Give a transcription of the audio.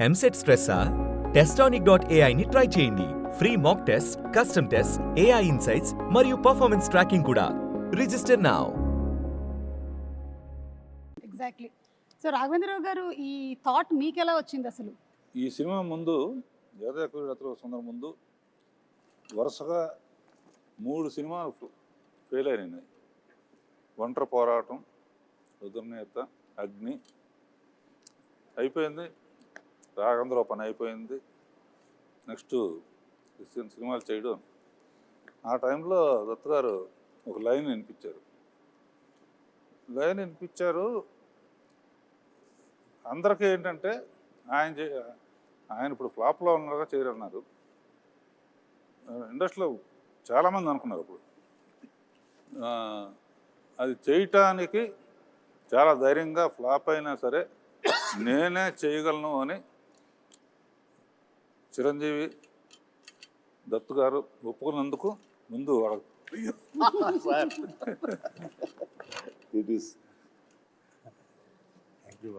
ఎంసెట్ స్ట్రెస్సా? టెస్టానిక్.ai ని ట్రై చేయండి. Free mock test, custom test, AI insights మరియు పర్ఫార్మెన్స్ ట్రాకింగ్ కూడా. Register now. Exactly. So Raghavendra Rao గారు, ఈ థాట్ మీకు ఎలా వచ్చింది అసలు? ఈ సినిమా ముందు యోధకుడు సుందరం ముందు వరుసగా 3 సినిమాలు ఫెయిల్ అయినాయి. ఒంటరి పోరాటం, రుద్రనేత, అగ్ని అయిపోయింది. రాఘవేంద్ర పని అయిపోయింది. నెక్స్ట్ సినిమాలు చేయడం. ఆ టైంలో దత్ గారు ఒక లైన్ వినిపించారు. అందరికీ ఏంటంటే ఆయన ఇప్పుడు ఫ్లాప్లో ఉన్నారుగా చేయరన్నారు. ఇండస్ట్రీలో చాలామంది అనుకున్నారు అప్పుడు. అది చేయటానికి చాలా ధైర్యంగా ఫ్లాప్ అయినా సరే నేనే చేయగలను అని చిరంజీవి దత్తు గారు ఒప్పుకున్నందుకు ముందు It is. Thank you.